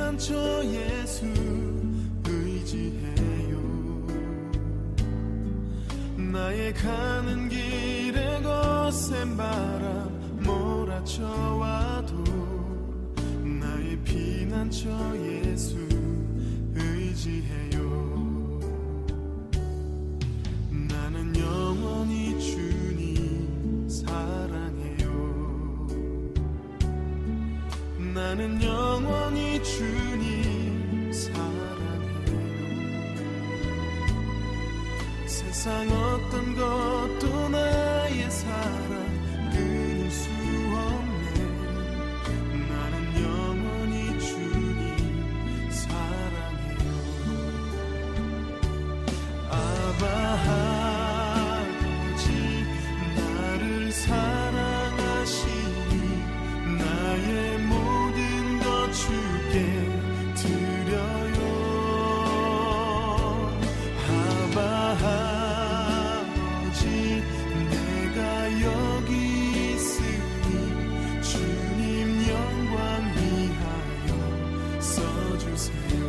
피난처 예수 의지해요. 나의 가는 길에 거센 바람 몰아쳐와도 나의 피난처 예수 의지해요. 나는 영원히 주님 사랑해요. 나는 영원히 주님 사랑해요. 세상 어떤 것도 나의 사랑 끊을 수 없네. 나는 영원히 주님 사랑해요. 아바 아버지 나를 사랑하시니 나의 모든 것 주께 드려요. 아바 아버지 내가 여기 있으니 주님 영광 위하여 써주세요.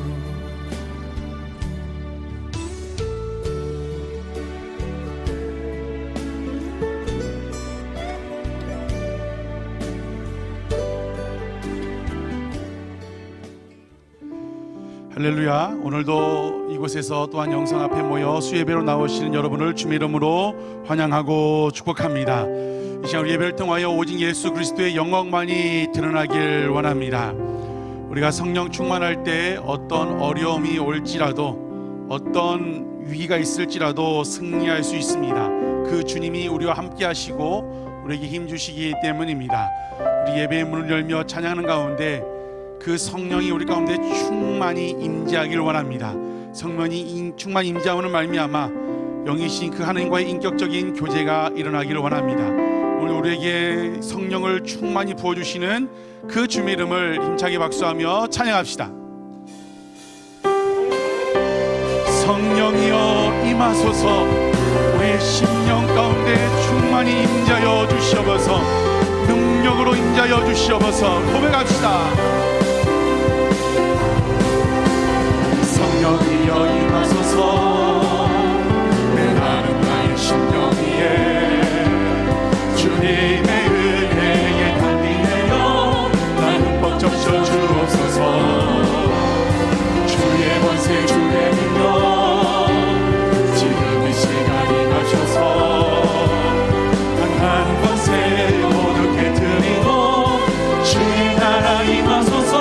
할렐루야. 오늘도 이곳에서 또한 영상 앞에 모여 수예배로 나오시는 여러분을 주의 이름으로 환영하고 축복합니다. 이 시간 우리 예배를 통하여 오직 예수 그리스도의 영광만이 드러나길 원합니다. 우리가 성령 충만할 때 어떤 어려움이 올지라도 어떤 위기가 있을지라도 승리할 수 있습니다. 그 주님이 우리와 함께 하시고 우리에게 힘 주시기 때문입니다. 우리 예배의 문을 열며 찬양하는 가운데 그 성령이 우리 가운데 충만히 임재하길 원합니다. 성령이 충만히 임재하는 말미암아 영이신 그 하나님과의 인격적인 교제가 일어나기를 원합니다. 오늘 우리에게 성령을 충만히 부어주시는 그 주님의 이름을 힘차게 박수하며 찬양합시다. 성령이여 임하소서. 우리 심령 가운데 충만히 임재하여 주시옵소서. 능력으로 임재하여 주시옵소서. 고백합시다. 성령이여 임하소서. 메마른 나의 심령 위에 주님의 은혜에 달리내어 나는 벅적 셔 주옵소서. 주의 권세 주의 능력 지금 이 시간 임하셔서 강한 권세 모두 깨뜨리고 주의 나라 임하소서.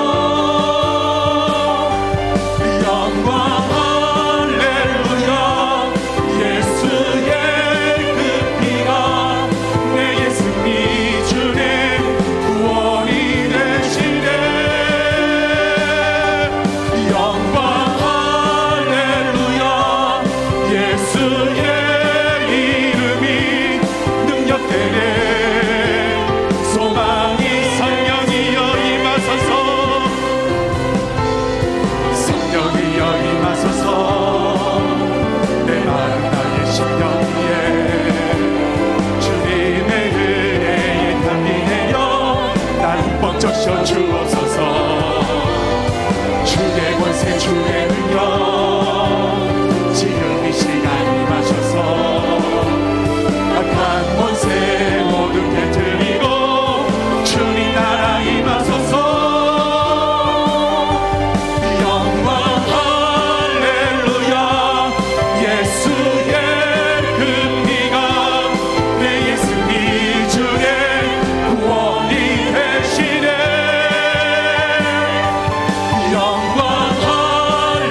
영광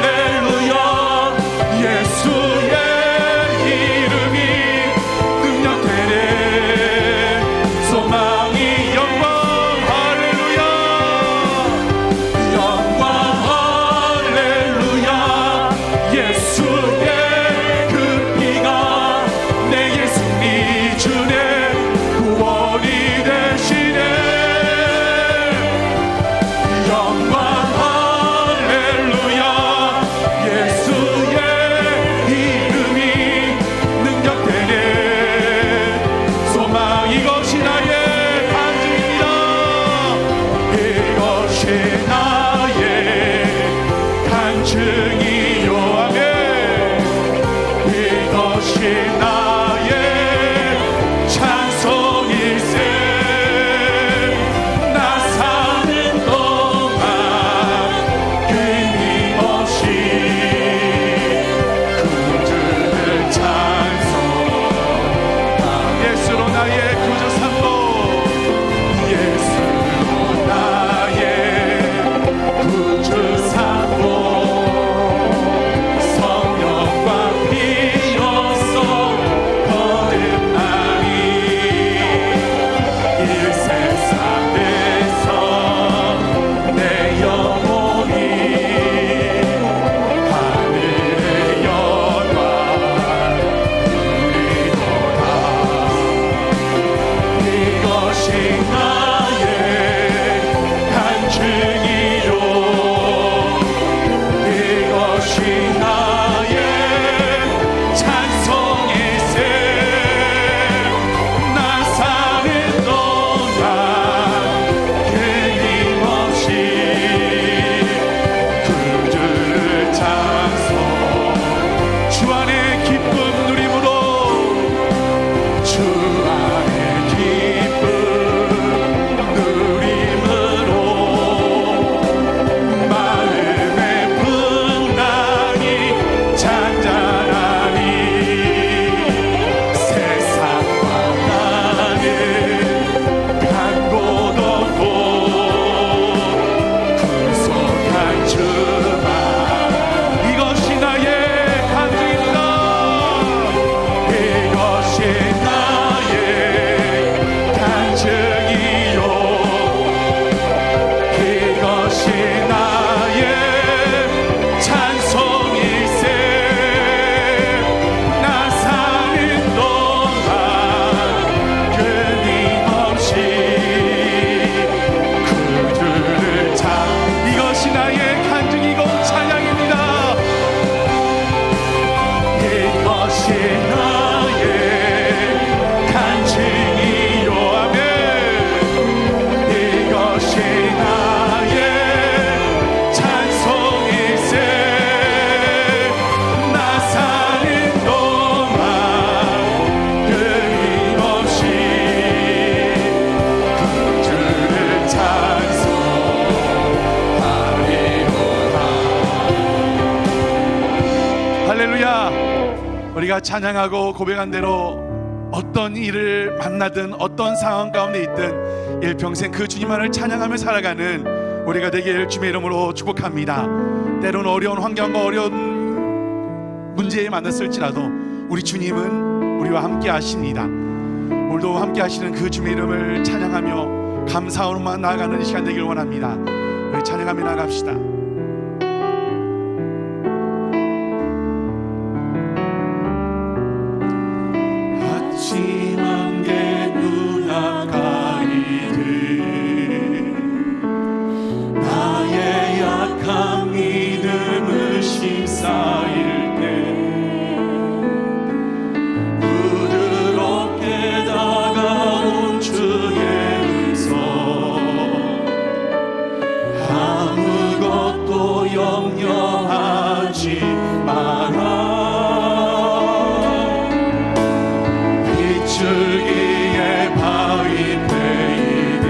할렐루야. 간증이요 아멘. 이것이 나의 찬송일세. 나 사는 동안 끊임없이 구주를 찬송. 예수로 나의 구주 삼고, 예수로 나의 구주 삼고, 성령과 비로소 거듭나니 이 세상에서 내 영혼이 하늘의 영광 누리도다. 이것이 나의 간증이요, 이것이 나의 찬송일세. 나 사는 동안 끊임없이 구주를 찬송. 주 안에 기쁨 누림으로, 주 안에 기쁨 누림으로 마음의 풍랑이 잔잔하니 세상과 나는 간 곳 없고 구속한 주만. 이것이 나의 간증입니다. 이것이 나의 간증이요, 이것이 나의 찬송일세. 나 사는 동안 끊임없이 구주를 찬. 이것이 나의 간증이고 찬양입니다. 이것이 나의 간증이요 아멘. 이것이 나의 찬송일세. 나 사는 동안 끊임없이 구주를 찬송하리로다. 할렐루야. 우리가 찬양하고 고백한 대로 어떤 일을 만나든 어떤 상황 가운데 있든 일평생 그 주님만을 찬양하며 살아가는 우리가 되길 주님의 이름으로 축복합니다. 때로는 어려운 환경과 어려운 문제에 만났을지라도 우리 주님은 우리와 함께 하십니다. 오늘도 함께 하시는 그 주님의 이름을 찬양하며 감사함으로만 나아가는 시간 되길 원합니다. 우리 찬양하며 나갑시다. 아침 안개 눈앞가리듯 나의 약한 믿음을 심사일 때 부드럽게 다가온 주의 음성. 아무것도 염려하지 마라. 비줄기에 바위 베이듯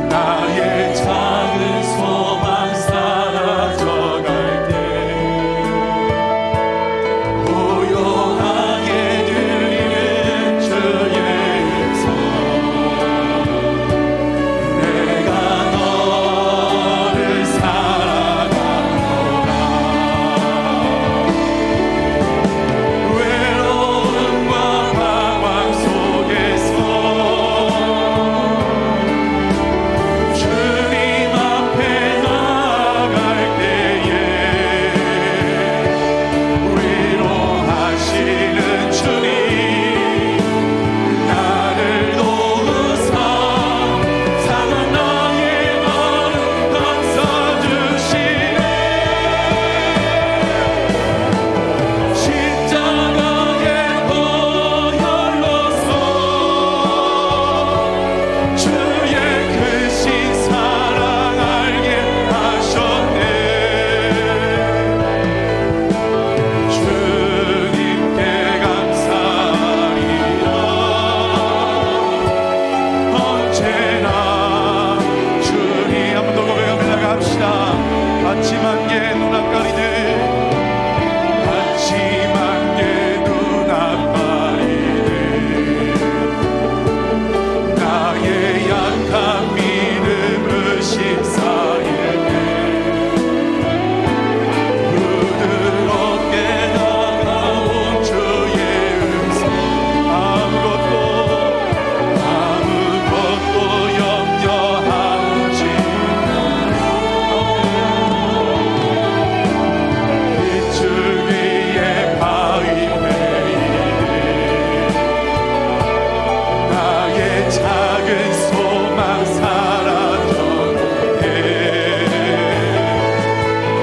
나의 작은 소망 사라져갈 때 고요하게 들리는 주의 음성. 내가 너를 아침한 게 눈앞 가리네 아침한 게 눈앞 가리네 나의 약한 믿음을 심사일네 부드럽게 다가온 주의 음성 아무것도 염려하지 빛을 위해 바위매이네 나의 작은 소망 사라졌네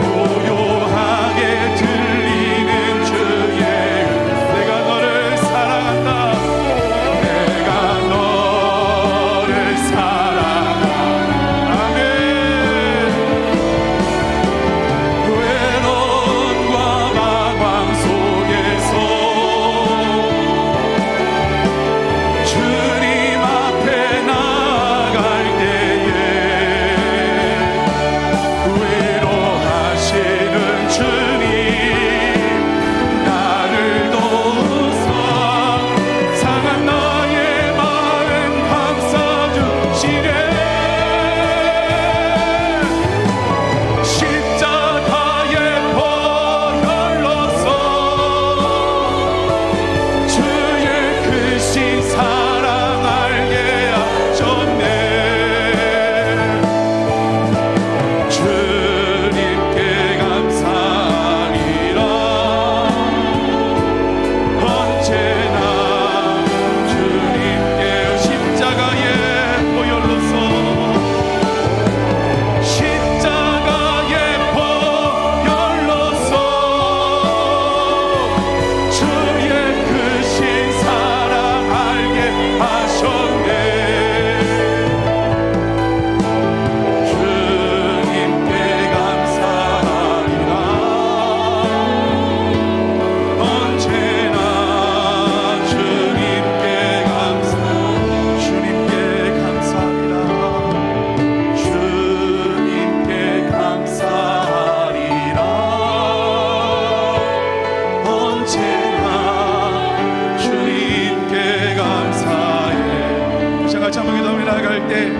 고요하게 들리는 주의 내가 너를 사랑한다 내가 너를 사랑한다 아멘 외로움과 방황 속에서 주님 앞에 나아갈 때에 위로하시는 주님 나를 도우사 상한 나의 마음 감싸주시네 십자가의 보혈로서 주의 크신 사랑 알게 하셨네 주님께 감사하리라 언제나 주님께 십자가의 보혈로서 십자가의 보혈로서 주의 크신 사랑 알게 하셨네 주님께 감사하리라 언제나 주님께 감사하리라 주님께 감사하리라 언제나 주님께 감사해 자 같이 한번 기도하며 나아갈 때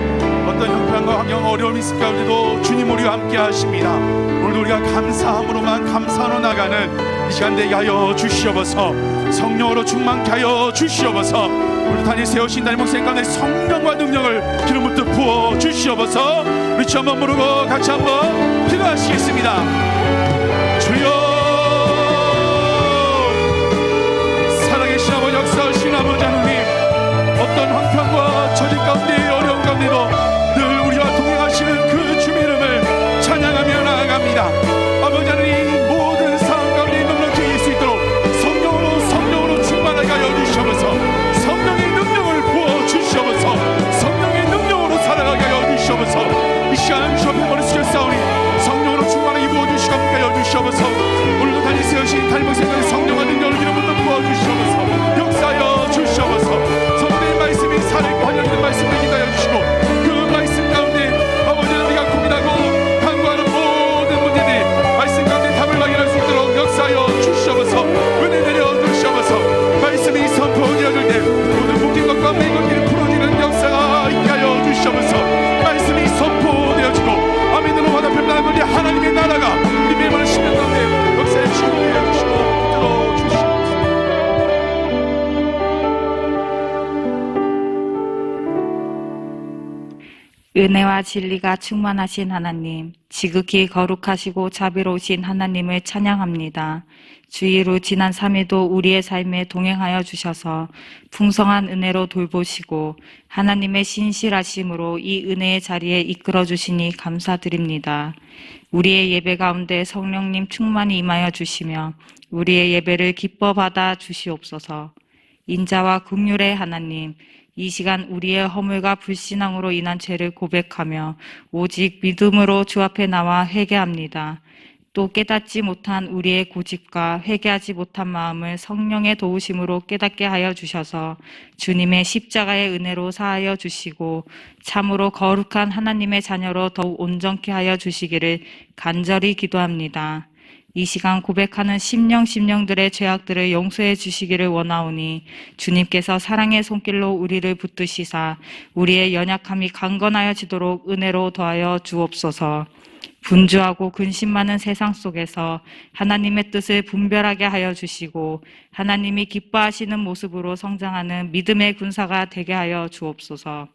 어떤 형편과 환경 어려움이 있을 가운데도 주님 우리와 함께 하십니다 오늘도 우리가 감사함으로만 감사로 나가는 이 시간 되게 하여 주시옵소서 성령으로 충만케 하여 주시옵소서 우리 단위 세우신 단위 목사님 가운데 성령과 능력을 기름 붓듯 부어 주시옵소서 우리 주 한번 부르고 같이 한번 기도하시겠습니다 주여 살아계신 아버지 역사하신 아버지 하나님 어떤 형편과 처지 가운데 어려운 가운데도 늘 우리와 동행하시는 그 주의 이름을 찬양하며 나아갑니다 아버지 하나님 모든 상황 가운데 넉넉히 수 있도록 성령으로 충만하게 하여 주시옵소서 성령의 능력을 부어 주시옵소서 성령의 능력으로 살아가게 하여 주시옵소서 이 시간 주 앞에 머리 숙여 싸우니 성령으로 충만하게 부어 주시고 함께 하여 주시옵소서 오늘도 다니 세우신 달목 생각의 성령과 능력을 기름부터 부어 주시옵소서 역사하여 주시옵소서 성령의 말씀이 살아있고 활력있는 말씀을 기다려 주시고 그 말씀 가운데 아버지 우리가 고민하고 간구하는 모든 문제들 말씀 가운데 답을 발견할 수 있도록 역사하여 주시옵소서 은혜 내려 주시옵소서 말씀이 선포되어질 때 모든 묶인 것과 매인 것들이 풀어지는 역사가 있게 하여 주시옵소서 말씀이 선포되어지고 아멘으로 화답을 나는 우리 하나님의 나라가 우리 매번 10년 가운데 역사에 주시고 붙들어 주시옵소서 은혜와 진리가 충만하신 하나님, 지극히 거룩하시고 자비로우신 하나님을 찬양합니다. 주의로 지난 3일도 우리의 삶에 동행하여 주셔서 풍성한 은혜로 돌보시고 하나님의 신실하심으로 이 은혜의 자리에 이끌어 주시니 감사드립니다. 우리의 예배 가운데 성령님 충만히 임하여 주시며 우리의 예배를 기뻐 받아 주시옵소서. 인자와 긍휼의 하나님, 이 시간 우리의 허물과 불신앙으로 인한 죄를 고백하며 오직 믿음으로 주 앞에 나와 회개합니다. 또 깨닫지 못한 우리의 고집과 회개하지 못한 마음을 성령의 도우심으로 깨닫게 하여 주셔서 주님의 십자가의 은혜로 사하여 주시고 참으로 거룩한 하나님의 자녀로 더욱 온전케 하여 주시기를 간절히 기도합니다. 이 시간 고백하는 심령들의 죄악들을 용서해 주시기를 원하오니 주님께서 사랑의 손길로 우리를 붙드시사 우리의 연약함이 강건하여지도록 은혜로 더하여 주옵소서. 분주하고 근심 많은 세상 속에서 하나님의 뜻을 분별하게 하여 주시고 하나님이 기뻐하시는 모습으로 성장하는 믿음의 군사가 되게 하여 주옵소서.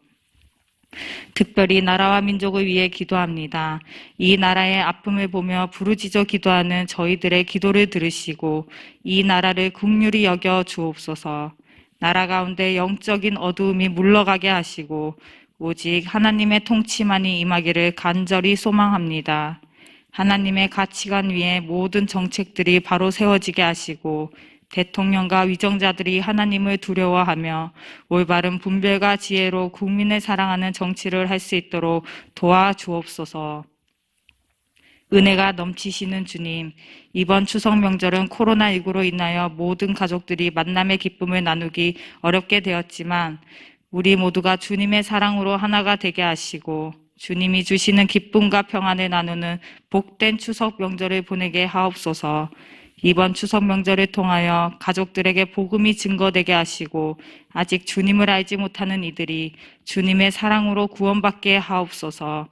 특별히 나라와 민족을 위해 기도합니다. 이 나라의 아픔을 보며 부르짖어 기도하는 저희들의 기도를 들으시고 이 나라를 긍휼히 여겨 주옵소서. 나라 가운데 영적인 어두움이 물러가게 하시고 오직 하나님의 통치만이 임하기를 간절히 소망합니다. 하나님의 가치관 위에 모든 정책들이 바로 세워지게 하시고 대통령과 위정자들이 하나님을 두려워하며 올바른 분별과 지혜로 국민을 사랑하는 정치를 할 수 있도록 도와주옵소서. 은혜가 넘치시는 주님, 이번 추석 명절은 코로나19로 인하여 모든 가족들이 만남의 기쁨을 나누기 어렵게 되었지만 우리 모두가 주님의 사랑으로 하나가 되게 하시고 주님이 주시는 기쁨과 평안을 나누는 복된 추석 명절을 보내게 하옵소서. 이번 추석 명절을 통하여 가족들에게 복음이 증거되게 하시고 아직 주님을 알지 못하는 이들이 주님의 사랑으로 구원받게 하옵소서.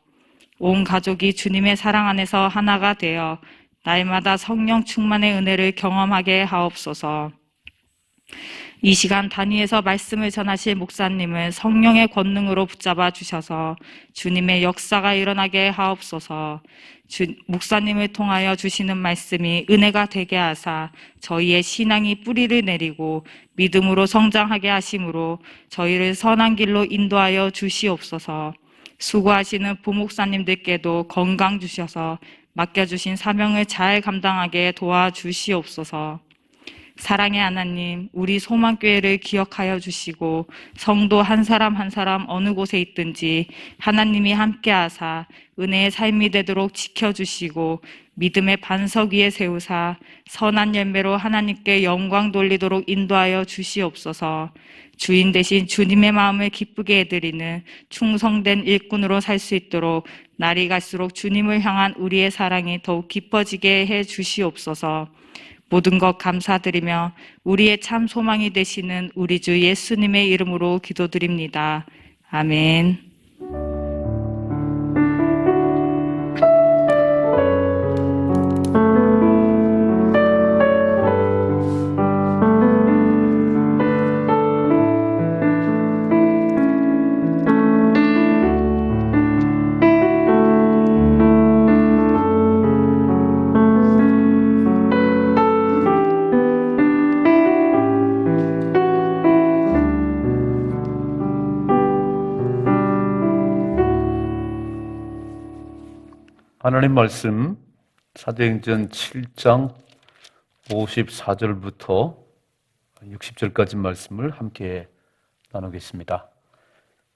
온 가족이 주님의 사랑 안에서 하나가 되어 날마다 성령 충만의 은혜를 경험하게 하옵소서. 이 시간 단위에서 말씀을 전하실 목사님을 성령의 권능으로 붙잡아 주셔서 주님의 역사가 일어나게 하옵소서. 목사님을 통하여 주시는 말씀이 은혜가 되게 하사 저희의 신앙이 뿌리를 내리고 믿음으로 성장하게 하심으로 저희를 선한 길로 인도하여 주시옵소서. 수고하시는 부목사님들께도 건강 주셔서 맡겨주신 사명을 잘 감당하게 도와주시옵소서. 사랑의 하나님, 우리 소망교회를 기억하여 주시고 성도 한 사람 한 사람 어느 곳에 있든지 하나님이 함께하사 은혜의 삶이 되도록 지켜주시고 믿음의 반석 위에 세우사 선한 열매로 하나님께 영광 돌리도록 인도하여 주시옵소서. 주인 대신 주님의 마음을 기쁘게 해드리는 충성된 일꾼으로 살 수 있도록 날이 갈수록 주님을 향한 우리의 사랑이 더욱 깊어지게 해 주시옵소서. 모든 것 감사드리며 우리의 참 소망이 되시는 우리 주 예수님의 이름으로 기도드립니다. 아멘. 하나님 말씀 사도행전 7장 54절부터 60절까지 말씀을 함께 나누겠습니다.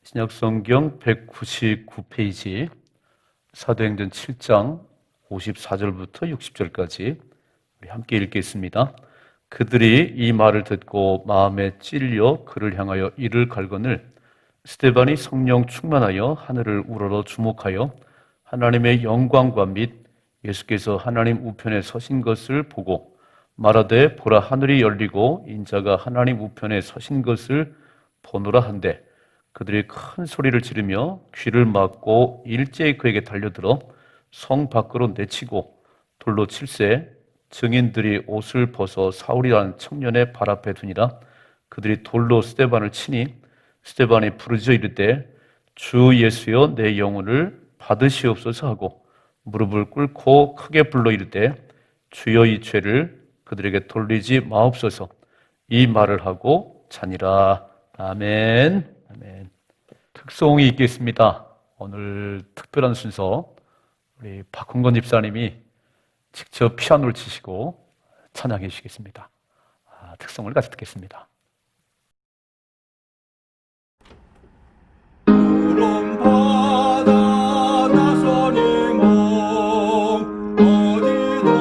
신약성경 199페이지 사도행전 7장 54절부터 60절까지 우리 함께 읽겠습니다. 그들이 이 말을 듣고 마음에 찔려 그를 향하여 이를 갈거늘 스데반이 성령 충만하여 하늘을 우러러 주목하여 하나님의 영광과 및 예수께서 하나님 우편에 서신 것을 보고 말하되 보라 하늘이 열리고 인자가 하나님 우편에 서신 것을 보노라 한데 그들이 큰 소리를 지르며 귀를 막고 일제히 그에게 달려들어 성 밖으로 내치고 돌로 칠세 증인들이 옷을 벗어 사울이라는 청년의 발 앞에 두니라. 그들이 돌로 스데반을 치니 스데반이 부르짖어 이르되 주 예수여 내 영혼을 받으시옵소서 하고 무릎을 꿇고 크게 불러 이르되 주여 이 죄를 그들에게 돌리지 마옵소서. 이 말을 하고 자니라. 아멘. 아멘. 특송이 있겠습니다. 오늘 특별한 순서 우리 박홍건 집사님이 직접 피아노를 치시고 찬양해 주시겠습니다. 특송을 같이 듣겠습니다. 푸른 바다 나서니 몸 어디든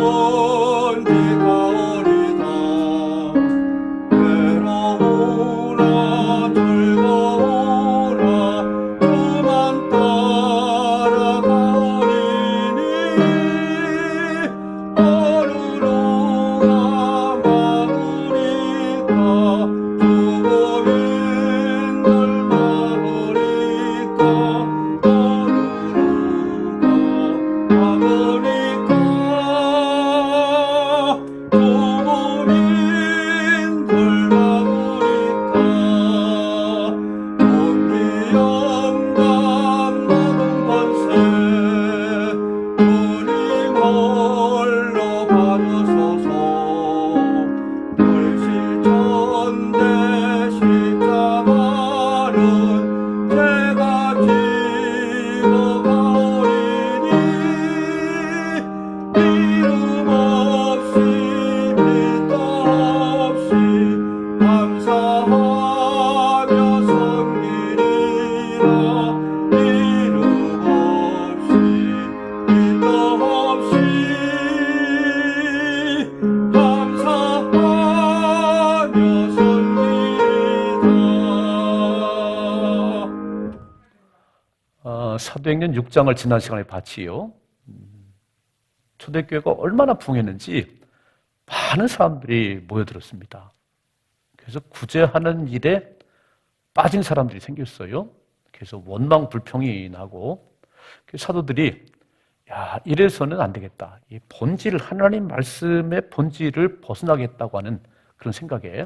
사도행전 6장을 지난 시간에 봤지요. 초대교회가 얼마나 부흥했는지 많은 사람들이 모여들었습니다. 그래서 구제하는 일에 빠진 사람들이 생겼어요. 그래서 원망 불평이 나고 사도들이 이래서는 안 되겠다. 이 본질, 하나님 말씀의 본질을 벗어나겠다고 하는 그런 생각에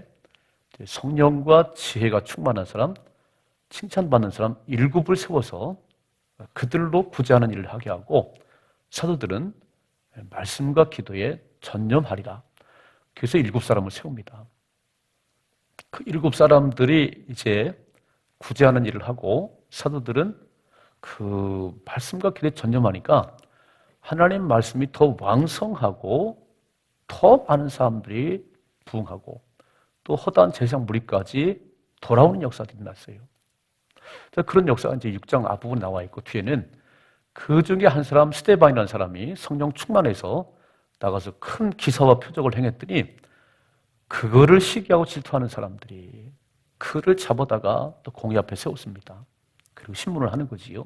성령과 지혜가 충만한 사람, 칭찬받는 사람 7을 세워서 그들로 구제하는 일을 하게 하고 사도들은 말씀과 기도에 전념하리라. 그래서 7사람을 세웁니다. 그 7사람들이 이제 구제하는 일을 하고 사도들은 그 말씀과 기도에 전념하니까 하나님 말씀이 더 왕성하고 더 많은 사람들이 부흥하고 또 허다한 제사장 무리까지 돌아오는 역사들이 났어요. 그런 역사가 이제 6장 앞부분에 나와 있고 뒤에는 그 중에 한 사람 스데반이라는 사람이 성령 충만해서 나가서 큰 기사와 표적을 행했더니 그거를 시기하고 질투하는 사람들이 그를 잡아다가 또 공회 앞에 세웠습니다. 그리고 신문을 하는 거지요.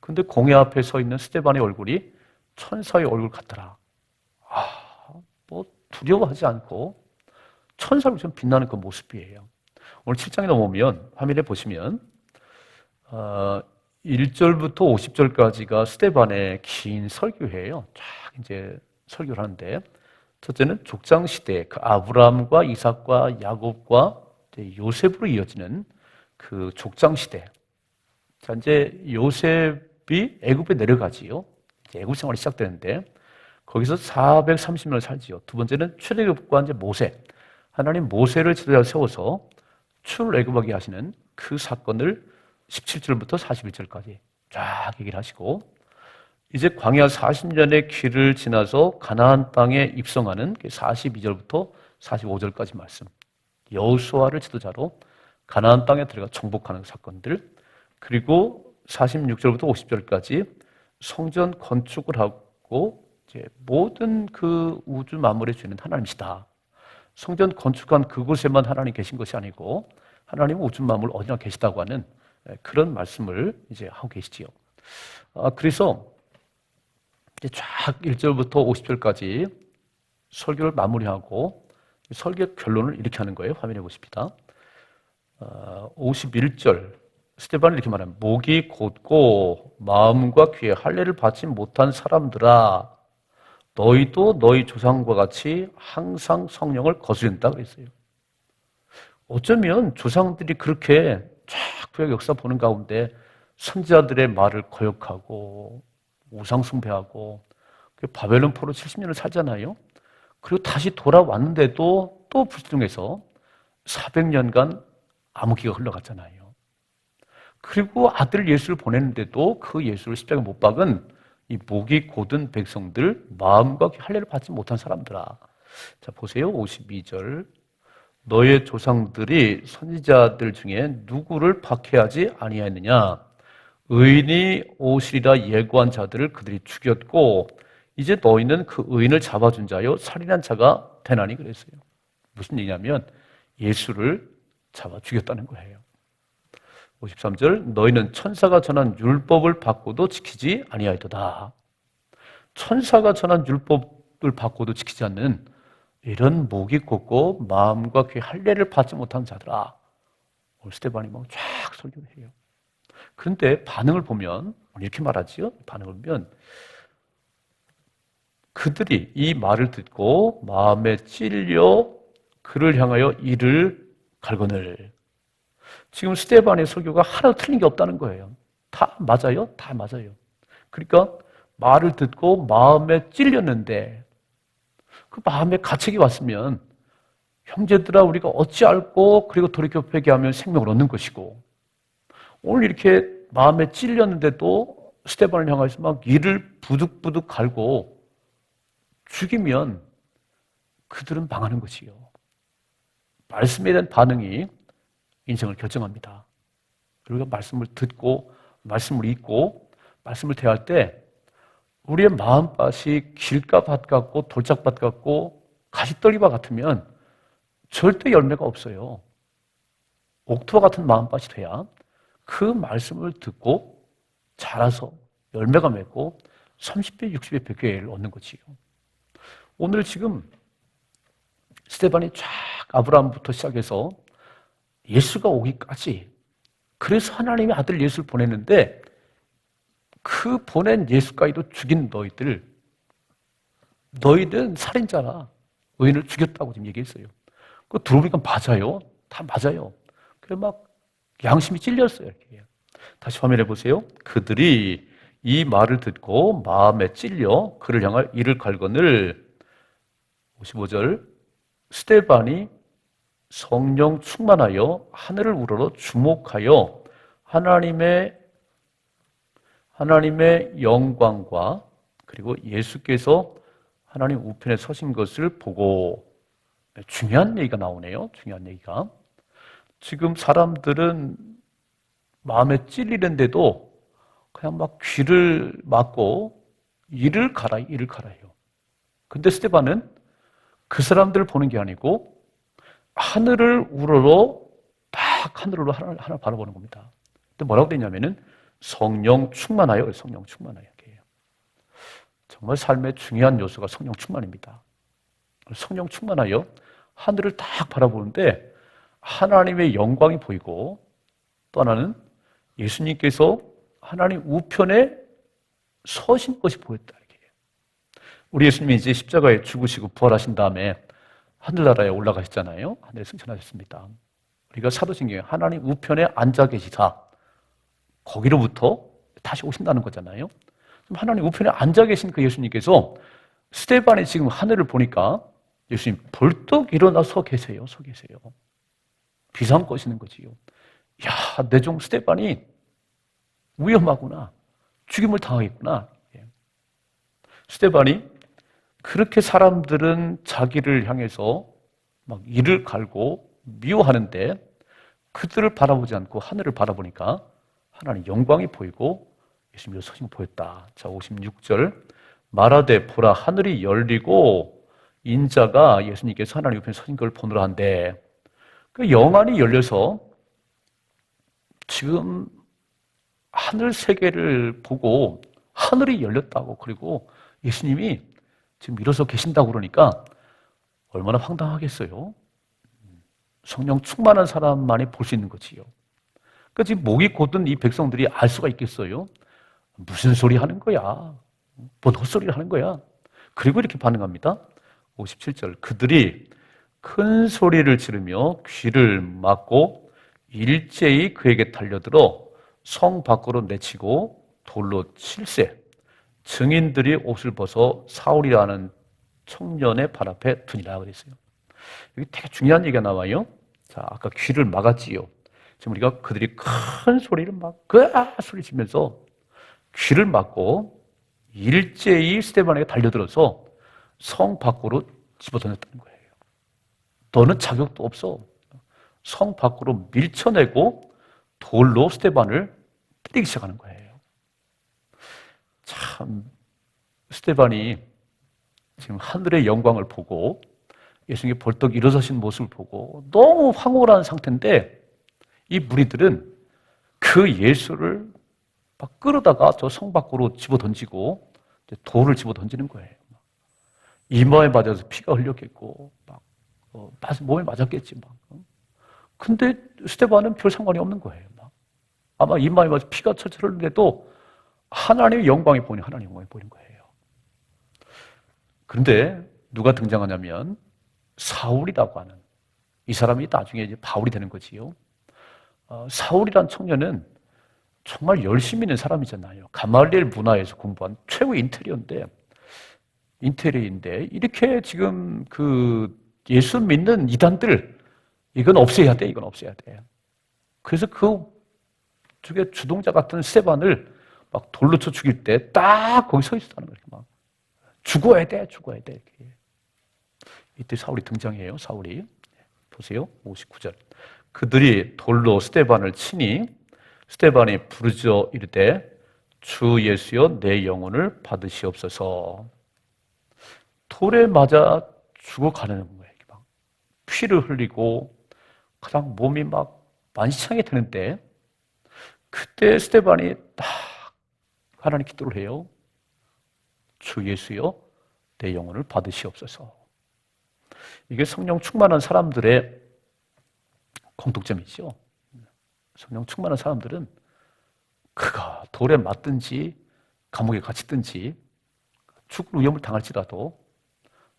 근데 공회 앞에 서 있는 스데반의 얼굴이 천사의 얼굴 같더라. 뭐 두려워하지 않고 천사로 좀 빛나는 그 모습이에요. 오늘 7장에 넘어오면 화면에 보시면 1절부터 50절까지가 스데반의 긴 설교예요. 쫙 이제 설교를 하는데 첫째는 족장 시대 그 아브라함과 이삭과 야곱과 요셉으로 이어지는 그 족장 시대. 자, 이제 요셉이 애굽에 내려가지요. 이제 애굽 생활이 시작되는데 거기서 430년을 살지요. 두 번째는 출애굽과 이제 모세. 하나님 모세를 지도자로 세워서 출애굽하게 하시는 그 사건을 17절부터 41절까지 쫙 얘기를 하시고 이제 광야 40년의 길을 지나서 가나안 땅에 입성하는 42절부터 45절까지 말씀. 여호수아를 지도자로 가나안 땅에 들어가 정복하는 사건들. 그리고 46절부터 50절까지 성전 건축을 하고 이제 모든 그 우주 만물의 주인은 하나님이시다. 성전 건축한 그곳에만 하나님 계신 것이 아니고 하나님은 우주 만물 어디나 계시다고 하는 그런 말씀을 이제 하고 계시지요. 그래서 이제 쫙 1절부터 50절까지 설교를 마무리하고 설교 결론을 이렇게 하는 거예요. 화면에 보십니다. 51절 스데반이 이렇게 말합니다. 목이 곧고 마음과 귀에 할례를 받지 못한 사람들아 너희도 너희 조상과 같이 항상 성령을 거스린다 그랬어요. 어쩌면 조상들이 그렇게 쫙 구약 역사 보는 가운데 선지자들의 말을 거역하고 우상 숭배하고 바벨론 포로 70년을 살잖아요. 그리고 다시 돌아왔는데도 또 불순종해서 400년간 암흑기가 흘러갔잖아요. 그리고 아들 예수를 보냈는데도 그 예수를 십자가에 못 박은 이 목이 곧은 백성들 마음과 할례를 받지 못한 사람들아. 자 보세요. 52절 너의 조상들이 선지자들 중에 누구를 박해하지 아니하였느냐? 의인이 오시리라 예고한 자들을 그들이 죽였고 이제 너희는 그 의인을 잡아준 자요 살인한 자가 되나니 그랬어요. 무슨 얘기냐면 예수를 잡아 죽였다는 거예요. 53절 너희는 천사가 전한 율법을 받고도 지키지 아니하였도다. 천사가 전한 율법을 받고도 지키지 않는 이런 목이 곧고 마음과 귀에 할례를 받지 못한 자들아. 오늘 스데반이 막 쫙 설교를 해요. 그런데 반응을 보면 이렇게 말하지요. 반응을 보면 그들이 이 말을 듣고 마음에 찔려 그를 향하여 이를 갈거늘. 지금 스데반의 설교가 하나도 틀린 게 없다는 거예요. 다 맞아요. 다 맞아요. 그러니까 말을 듣고 마음에 찔렸는데 그 마음에 가책이 왔으면 형제들아 우리가 어찌 알고 그리고 돌이켜 회개하면 생명을 얻는 것이고 오늘 이렇게 마음에 찔렸는데도 스데반을 향해서 막 이를 부득부득 갈고 죽이면 그들은 망하는 것이요. 말씀에 대한 반응이 인생을 결정합니다. 우리가 말씀을 듣고 말씀을 읽고 말씀을 대할 때 우리의 마음밭이 길가밭 같고 돌짝밭 같고 가시떨기밭 같으면 절대 열매가 없어요. 옥토와 같은 마음밭이 돼야 그 말씀을 듣고 자라서 열매가 맺고 30배, 60배, 100배를 얻는 거지요. 오늘 지금 스데반이 쫙 아브라함부터 시작해서 예수가 오기까지, 그래서 하나님의 아들 예수를 보냈는데 그 보낸 예수까지도 죽인 너희들은 살인자라, 의인을 죽였다고 지금 얘기했어요. 그거 들어보니까 맞아요. 다 맞아요. 그래 막 양심이 찔렸어요. 이렇게. 다시 화면해 보세요. 그들이 이 말을 듣고 마음에 찔려 그를 향할 이를 갈거늘 55절 스데반이 성령 충만하여 하늘을 우러러 주목하여 하나님의 영광과 그리고 예수께서 하나님 우편에 서신 것을 보고, 중요한 얘기가 나오네요. 중요한 얘기가. 지금 사람들은 마음에 찔리는데도 그냥 막 귀를 막고 이를 가라 해요. 근데 스데반은 그 사람들을 보는 게 아니고 하늘을 우러러 딱 하늘로 하나 바라보는 겁니다. 근데 뭐라고 되냐면은 성령 충만하여. 정말 삶의 중요한 요소가 성령 충만입니다. 성령 충만하여 하늘을 딱 바라보는데 하나님의 영광이 보이고, 또 하나는 예수님께서 하나님 우편에 서신 것이 보였다. 우리 예수님이 이제 십자가에 죽으시고 부활하신 다음에 하늘나라에 올라가셨잖아요. 하늘에 승천하셨습니다. 우리가 사도신경에 하나님 우편에 앉아 계시사, 거기로부터 다시 오신다는 거잖아요. 하나님 우편에 앉아 계신 그 예수님께서 스데반이 지금 하늘을 보니까 예수님 벌떡 일어나 서 계세요. 비상 거시는 거지요. 야, 내 종 스데반이 위험하구나. 죽임을 당하겠구나. 스데반이 그렇게 사람들은 자기를 향해서 막 이를 갈고 미워하는데 그들을 바라보지 않고 하늘을 바라보니까 하나님 영광이 보이고 예수님의 서신 보였다. 자, 56절 말하되 보라 하늘이 열리고 인자가 예수님께서 하나님 옆에 서신 걸 보느라 한데, 그 영안이 열려서 지금 하늘 세계를 보고 하늘이 열렸다고, 그리고 예수님이 지금 일어서 계신다고 그러니까 얼마나 황당하겠어요. 성령 충만한 사람만이 볼 수 있는 거지요. 그러니까 지금 목이 곧은 이 백성들이 알 수가 있겠어요? 무슨 소리 하는 거야? 뭔 헛소리를 하는 거야? 그리고 이렇게 반응합니다. 57절 그들이 큰 소리를 지르며 귀를 막고 일제히 그에게 달려들어 성 밖으로 내치고 돌로 칠세. 증인들이 옷을 벗어 사울이라는 청년의 발 앞에 두니라 그랬어요. 여기 되게 중요한 얘기가 나와요. 자, 아까 귀를 막았지요. 지금 우리가 그들이 큰 소리를 막 소리 치면서 귀를 막고 일제히 스데반에게 달려들어서 성 밖으로 집어던졌다는 거예요. 너는 자격도 없어. 성 밖으로 밀쳐내고 돌로 스데반을 때리기 시작하는 거예요. 참, 스데반이 지금 하늘의 영광을 보고 예수님이 벌떡 일어서신 모습을 보고 너무 황홀한 상태인데, 이 무리들은 그 예수를 막 끌어다가 저 성 밖으로 집어던지고 돌을 집어던지는 거예요. 이마에 맞아서 피가 흘렸겠고 막 몸에 맞았겠지 막. 근데 스데반은 별 상관이 없는 거예요. 막. 아마 이마에 맞아서 피가 철철 흘리는데도 하나님의 영광이 보이는 거예요. 그런데 누가 등장하냐면 사울이라고 하는 이 사람이 나중에 이제 바울이 되는 거지요. 사울이란 청년은 정말 열심히 있는 사람이잖아요. 가말리엘 문화에서 공부한 최고 인테리어인데 이렇게 지금 그 예수 믿는 이단들 이건 없애야 돼. 그래서 그 쪽에 주동자 같은 스데반을 막 돌로 쳐 죽일 때 딱 거기 서 있었다는 거예요. 막 죽어야 돼. 이렇게. 이때 사울이 등장해요. 사울이 보세요. 59절 그들이 돌로 스데반을 치니 스데반이 부르짖어 이르되 주 예수여 내 영혼을 받으시옵소서. 돌에 맞아 죽어가는 거예요. 막 피를 흘리고 그냥 몸이 막 만시창이 되는데, 그때 스데반이 딱 하나님 기도를 해요. 주 예수여 내 영혼을 받으시옵소서. 이게 성령 충만한 사람들의 공통점이죠. 성령 충만한 사람들은 그가 돌에 맞든지 감옥에 갇히든지 죽을 위험을 당할지라도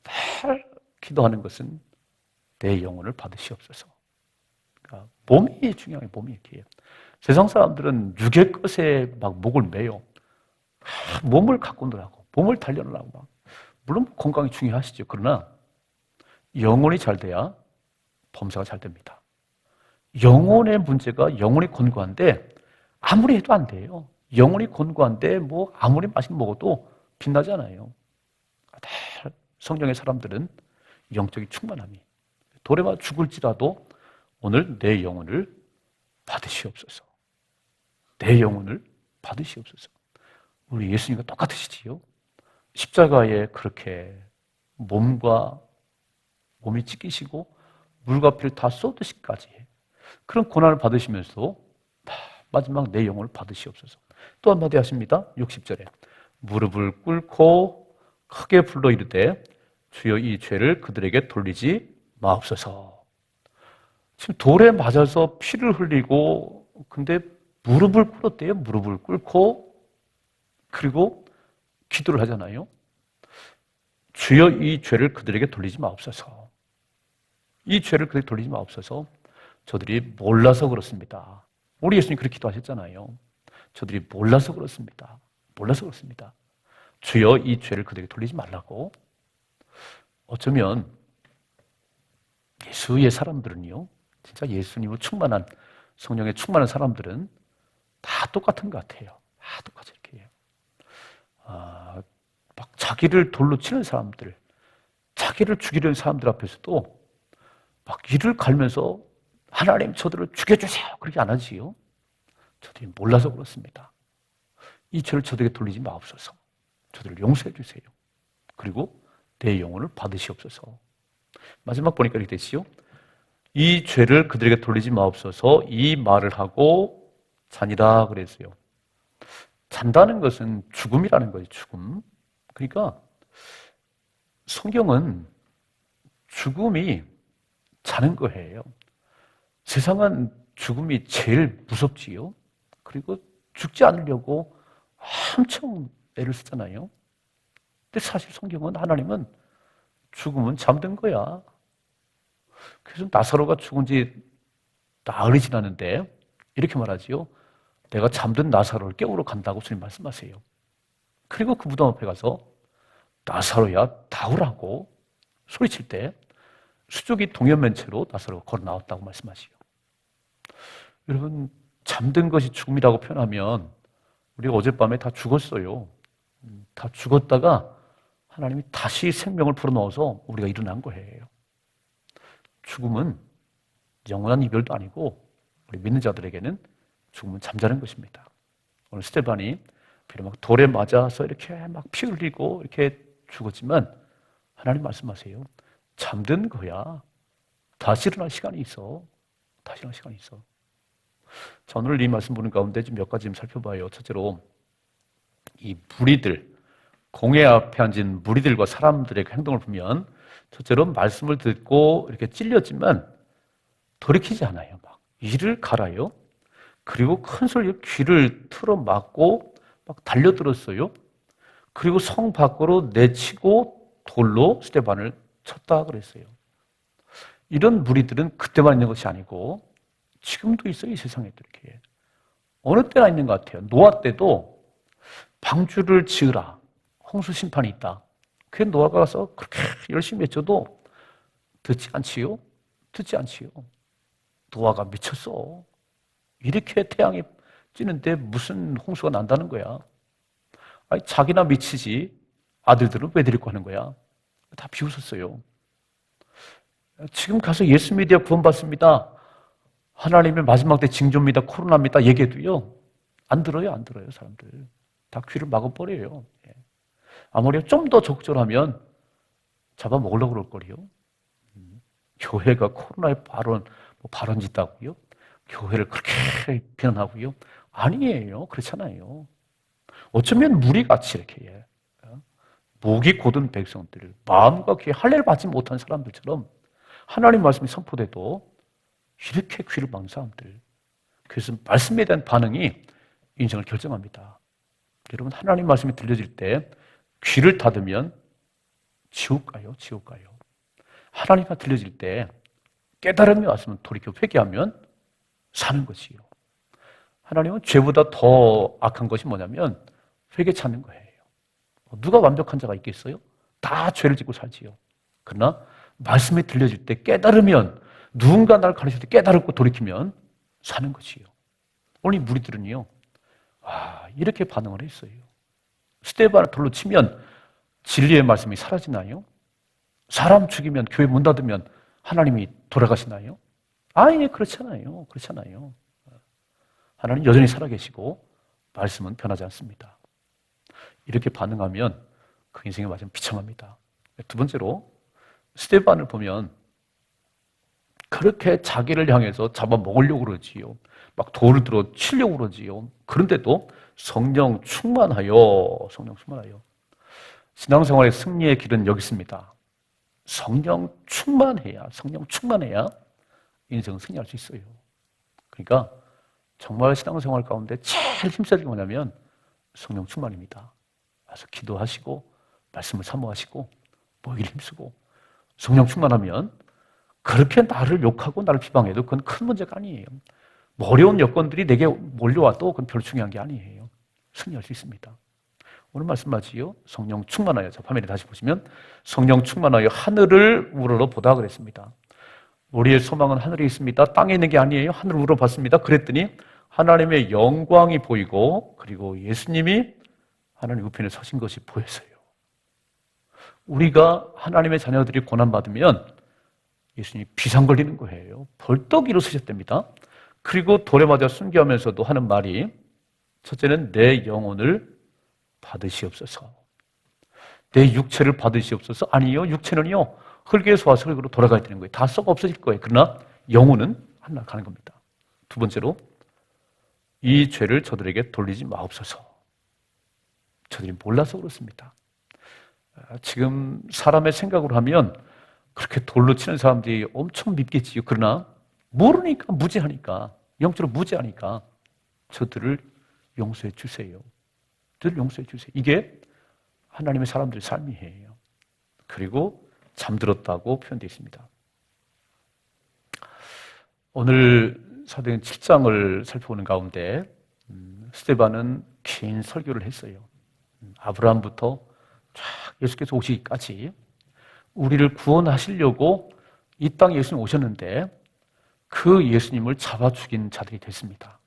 늘 기도하는 것은 내 영혼을 받으시옵소서. 그러니까 몸이 중요해요. 몸이 이렇게. 세상 사람들은 육의 것에 막 목을 매요. 몸을 가꾸느라고, 몸을 단련하려고 막. 물론 건강이 중요하시죠. 그러나 영혼이 잘 돼야 범사가 잘 됩니다. 영혼의 문제가 영혼이 곤고한데 아무리 해도 안 돼요. 영혼이 곤고한데 뭐 아무리 맛있게 먹어도 빛나지 않아요. 성령의 사람들은 영적인 충만함이 돌에 맞아 죽을지라도 오늘 내 영혼을 받으시옵소서. 내 영혼을 받으시옵소서. 우리 예수님과 똑같으시지요. 십자가에 그렇게 몸이 찢기시고 물과 피를 다 쏟으시기까지 그런 고난을 받으시면서 마지막 내 영혼을 받으시옵소서. 또 한마디 하십니다. 60절에 무릎을 꿇고 크게 불러 이르되 주여 이 죄를 그들에게 돌리지 마옵소서. 지금 돌에 맞아서 피를 흘리고 근데 무릎을 꿇었대요. 무릎을 꿇고 그리고 기도를 하잖아요. 주여 이 죄를 그들에게 돌리지 마옵소서. 이 죄를 그들에게 돌리지 마옵소서. 저들이 몰라서 그렇습니다. 우리 예수님 그렇게 기도하셨잖아요. 저들이 몰라서 그렇습니다. 몰라서 그렇습니다. 주여 이 죄를 그들에게 돌리지 말라고. 어쩌면 예수의 사람들은요, 진짜 예수님으로 충만한 성령에 충만한 사람들은 다 똑같은 것 같아요. 다 똑같이 이렇게 해요. 막 자기를 돌로 치는 사람들, 자기를 죽이려는 사람들 앞에서도 막 이를 갈면서 하나님 저들을 죽여주세요. 그렇게 안 하지요. 저들이 몰라서 그렇습니다. 이 죄를 저들에게 돌리지 마옵소서. 저들을 용서해 주세요. 그리고 내 영혼을 받으시옵소서. 마지막 보니까 이렇게 되지요. 이 죄를 그들에게 돌리지 마옵소서. 이 말을 하고 자니라 그랬어요. 잔다는 것은 죽음이라는 거예요. 죽음. 그러니까 성경은 죽음이 자는 거예요. 세상은 죽음이 제일 무섭지요. 그리고 죽지 않으려고 엄청 애를 쓰잖아요. 근데 사실 성경은 하나님은 죽음은 잠든 거야. 그래서 나사로가 죽은 지 나흘이 지났는데 이렇게 말하지요. 내가 잠든 나사로를 깨우러 간다고 주님 말씀하세요. 그리고 그 무덤 앞에 가서 나사로야 나오라고 소리칠 때 수족이 동연맨 채로 나사로가 걸어 나왔다고 말씀하시요. 여러분, 잠든 것이 죽음이라고 표현하면 우리가 어젯밤에 다 죽었어요. 다 죽었다가 하나님이 다시 생명을 불어넣어서 우리가 일어난 거예요. 죽음은 영원한 이별도 아니고 우리 믿는 자들에게는 죽음은 잠자는 것입니다. 오늘 스테반이 비록 막 돌에 맞아서 이렇게 막 피 흘리고 이렇게 죽었지만 하나님 말씀하세요. 잠든 거야. 다시 일어날 시간이 있어. 다시 일어날 시간이 있어. 자, 오늘 이 말씀 보는 가운데 좀 몇 가지 좀 살펴봐요. 첫째로 이 무리들, 공회 앞에 앉은 무리들과 사람들의 행동을 보면 첫째로 말씀을 듣고 이렇게 찔렸지만 돌이키지 않아요. 막 이를 갈아요. 그리고 큰 소리로 귀를 틀어 막고 막 달려들었어요. 그리고 성 밖으로 내치고 돌로 스데반을 쳤다 그랬어요. 이런 무리들은 그때만 있는 것이 아니고 지금도 있어요. 이 세상에 이렇게. 어느 때나 있는 것 같아요. 노아 때도 방주를 지으라. 홍수 심판이 있다. 그래서 노아가 가서 그렇게 열심히 외쳐도 듣지 않지요? 듣지 않지요. 노아가 미쳤어. 이렇게 태양이 찌는데 무슨 홍수가 난다는 거야. 아니, 자기나 미치지 아들들은 왜 데리고 하는 거야? 다 비웃었어요. 지금 가서 예수 믿어야 구원받습니다. 하나님의 마지막 때 징조입니다. 코로나입니다. 얘기해도요. 안 들어요. 안 들어요. 사람들. 다 귀를 막아버려요. 아무리 좀 더 적절하면 잡아먹으려고 그럴 거리요. 교회가 코로나에 발언짓다고요? 교회를 그렇게 비난하고요? 아니에요. 그렇잖아요. 어쩌면 무리같이 이렇게 목이 곧은 백성들, 마음과 귀에 할례를 받지 못한 사람들처럼 하나님 말씀이 선포돼도 이렇게 귀를 막는 사람들. 그래서 말씀에 대한 반응이 인생을 결정합니다. 여러분, 하나님 말씀이 들려질 때 귀를 닫으면 지옥 가요, 지옥 가요. 하나님과 들려질 때 깨달음이 왔으면 돌이켜 회개하면 사는 것이요. 하나님은 죄보다 더 악한 것이 뭐냐면 회개 찾는 거예요. 누가 완벽한 자가 있겠어요? 다 죄를 짓고 살지요. 그러나 말씀이 들려질 때 깨달으면, 누군가 나를 가르칠 때 깨달고 돌이키면 사는 것이요. 오늘 이 무리들은요, 이렇게 반응을 했어요. 스데반을 돌로 치면 진리의 말씀이 사라지나요? 사람 죽이면, 교회 문 닫으면 하나님이 돌아가시나요? 아예 그렇잖아요. 그렇잖아요. 하나님 여전히 살아계시고 말씀은 변하지 않습니다. 이렇게 반응하면 그 인생의 마지막은 비참합니다. 두 번째로, 스데반을 보면 그렇게 자기를 향해서 잡아먹으려고 그러지요. 막 돌을 들어 치려고 그러지요. 그런데도 성령 충만하여, 성령 충만하여. 신앙생활의 승리의 길은 여기 있습니다. 성령 충만해야 인생은 승리할 수 있어요. 그러니까 정말 신앙생활 가운데 제일 힘쓰는 게 뭐냐면 성령 충만입니다. 그래서 기도하시고 말씀을 사모하시고 모이기를 힘쓰고, 성령 충만하면 그렇게 나를 욕하고 나를 비방해도 그건 큰 문제가 아니에요. 뭐 어려운 여건들이 내게 몰려와도 그건 별로 중요한 게 아니에요. 승리할 수 있습니다. 오늘 말씀하지요. 성령 충만하여. 자, 화면에 다시 보시면 성령 충만하여 하늘을 우러러 보다 그랬습니다. 우리의 소망은 하늘에 있습니다. 땅에 있는 게 아니에요. 하늘을 우러봤습니다. 그랬더니 하나님의 영광이 보이고, 그리고 예수님이 하나님 우편에 서신 것이 보였어요. 우리가 하나님의 자녀들이 고난받으면 예수님이 비상 걸리는 거예요. 벌떡 일어서셨답니다. 그리고 돌에 맞아 순교하면서도 하는 말이, 첫째는 내 영혼을 받으시옵소서. 내 육체를 받으시옵소서. 아니요, 육체는요 흙에서 와서 흙으로 돌아가야 되는 거예요. 다 썩어 없어질 거예요. 그러나 영혼은 하늘나라 가는 겁니다. 두 번째로, 이 죄를 저들에게 돌리지 마옵소서. 저들이 몰라서 그렇습니다. 지금 사람의 생각으로 하면 그렇게 돌로 치는 사람들이 엄청 밉겠지요. 그러나 모르니까, 무지하니까, 영적으로 무지하니까 저들을 용서해 주세요. 저들을 용서해 주세요. 이게 하나님의 사람들의 삶이에요. 그리고 잠들었다고 표현되어 있습니다. 오늘 사도행 7장을 살펴보는 가운데 스데반은 긴 설교를 했어요. 아브라함부터 쫙 예수께서 오시기까지 우리를 구원하시려고 이 땅에 예수님 오셨는데 그 예수님을 잡아 죽인 자들이 됐습니다.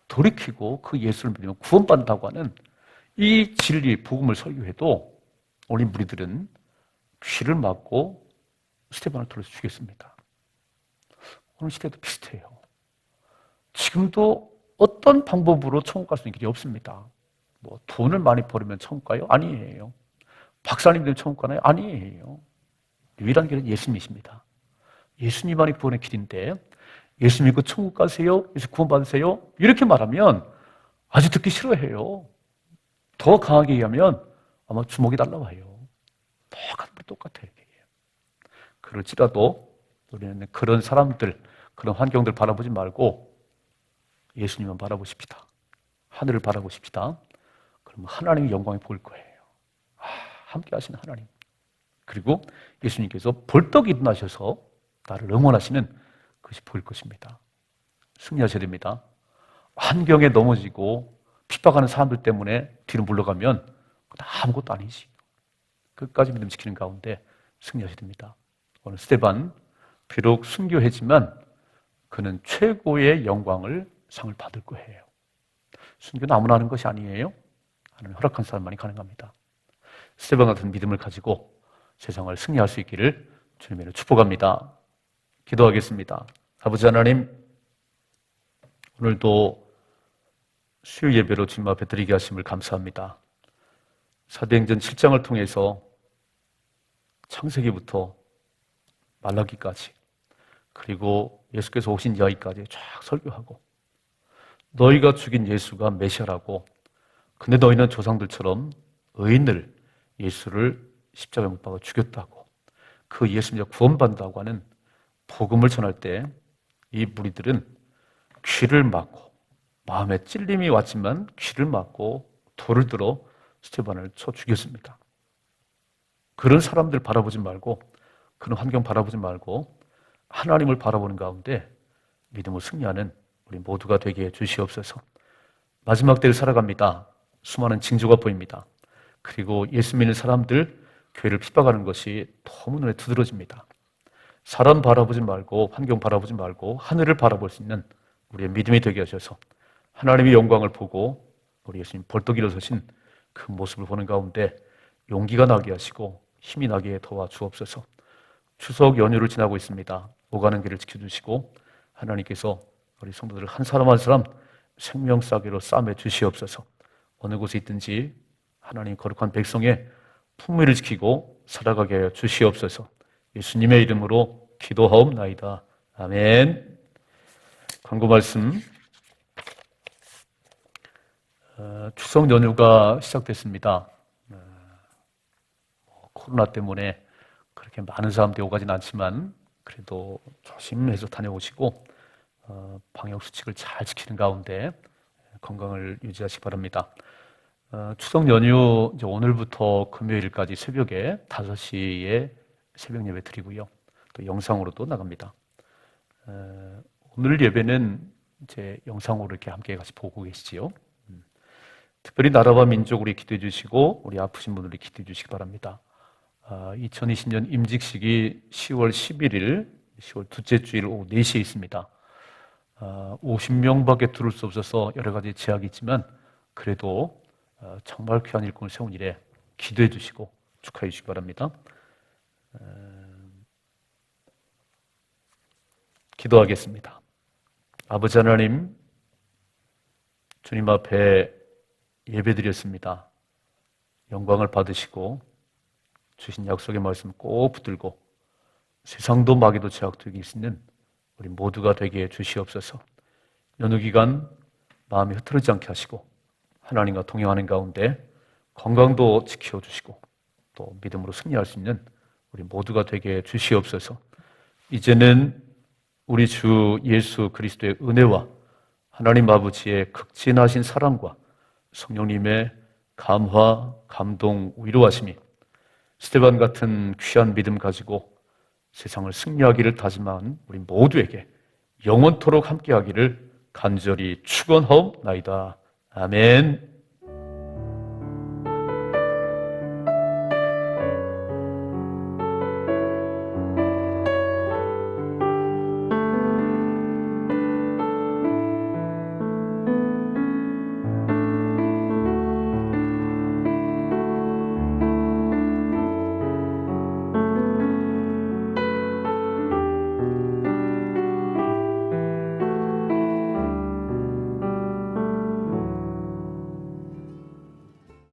돌이키고 그 예수를 믿으면 구원받는다고 하는 이 진리, 복음을 설교해도 우리 무리들은 귀를 막고 스데반을 돌려서 죽였습니다. 오늘 시대도 비슷해요. 지금도 어떤 방법으로 천국 갈 수 있는 길이 없습니다. 뭐 돈을 많이 벌으면 천국 가요? 아니에요. 박사님 되면 천국 가나요? 아니에요. 유일한 길은 예수님이십니다. 예수님만이 구원의 길인데, 예수 믿고 천국 가세요? 예수 구원 받으세요? 이렇게 말하면 아주 듣기 싫어해요. 더 강하게 얘기하면 아마 주먹이 날라와요. 똑같아요. 그럴지라도 우리는 그런 사람들, 그런 환경들 바라보지 말고 예수님만 바라보십시다. 하늘을 바라보십시다. 그러면 하나님의 영광이 보일 거예요. 함께 하시는 하나님. 그리고 예수님께서 벌떡 일어나셔서 나를 응원하시는 것이 보일 것입니다. 승리하셔야 됩니다. 환경에 넘어지고 핍박하는 사람들 때문에 뒤로 물러가면 아무것도 아니지. 끝까지 믿음 지키는 가운데 승리하셔야 됩니다. 오늘 스데반, 비록 순교했지만 그는 최고의 영광을, 상을 받을 거예요. 순교는 아무나 하는 것이 아니에요. 하나님 허락한 사람만이 가능합니다. 스데반 같은 믿음을 가지고 세상을 승리할 수 있기를 주님으로 축복합니다. 기도하겠습니다. 아버지 하나님, 오늘도 수요 예배로 주님 앞에 드리게 하심을 감사합니다. 사도행전 7장을 통해서 창세기부터 말라기까지, 그리고 예수께서 오신 이야기까지 쫙 설교하고, 너희가 죽인 예수가 메시아라고 근데 너희는 조상들처럼 의인을, 예수를 십자가에 못 박아 죽였다고, 그 예수님이 구원받는다고 하는 복음을 전할 때 이 무리들은 귀를 막고, 마음에 찔림이 왔지만 귀를 막고 돌을 들어 스테반을 쳐 죽였습니다. 그런 사람들 바라보지 말고, 그런 환경 바라보지 말고 하나님을 바라보는 가운데 믿음으로 승리하는 우리 모두가 되게 해 주시옵소서. 마지막 때를 살아갑니다. 수많은 징조가 보입니다. 그리고 예수 믿는 사람들 교회를 핍박하는 것이 너무 눈에 두드러집니다. 사람 바라보지 말고, 환경 바라보지 말고 하늘을 바라볼 수 있는 우리의 믿음이 되게 하셔서 하나님의 영광을 보고 우리 예수님 벌떡 일어서신 그 모습을 보는 가운데 용기가 나게 하시고 힘이 나게 도와주옵소서. 추석 연휴를 지나고 있습니다. 오가는 길을 지켜주시고 하나님께서 우리 성도들 한 사람 한 사람 생명싸개로 싸매 주시옵소서. 어느 곳에 있든지 하나님 거룩한 백성의 품위를 지키고 살아가게 하여 주시옵소서. 예수님의 이름으로 기도하옵나이다. 아멘. 광고 말씀. 추석 연휴가 시작됐습니다. 코로나 때문에 그렇게 많은 사람들이 오가진 않지만 그래도 조심해서 다녀오시고 방역 수칙을 잘 지키는 가운데 건강을 유지하시기 바랍니다. 추석 연휴 이제 오늘부터 금요일까지 새벽에 5시에 새벽 예배 드리고요. 또 영상으로도 나갑니다. 오늘 예배는 이제 영상으로 이렇게 함께 같이 보고 계시지요. 특별히 나라와 민족 우리 기도해 주시고 우리 아프신 분들이 기도해 주시기 바랍니다. 2020년 임직식이 10월 11일, 10월 둘째 주일 오후 4시에 있습니다. 50명밖에 들을 수 없어서 여러 가지 제약이 있지만 그래도 정말 귀한 일꾼을 세운 일에 기도해 주시고 축하해 주시기 바랍니다. 기도하겠습니다. 아버지 하나님, 주님 앞에 예배드렸습니다. 영광을 받으시고 주신 약속의 말씀 꼭 붙들고 세상도 마귀도 제약도 이길 수 있는 우리 모두가 되게 해 주시옵소서. 연휴 기간 마음이 흐트러지지 않게 하시고 하나님과 동행하는 가운데 건강도 지켜주시고 또 믿음으로 승리할 수 있는 우리 모두가 되게 해 주시옵소서. 이제는 우리 주 예수 그리스도의 은혜와 하나님 아버지의 극진하신 사랑과 성령님의 감화, 감동, 위로하심이 스데반 같은 귀한 믿음 가지고 세상을 승리하기를 다짐한 우리 모두에게 영원토록 함께하기를 간절히 축원하옵나이다. 아멘.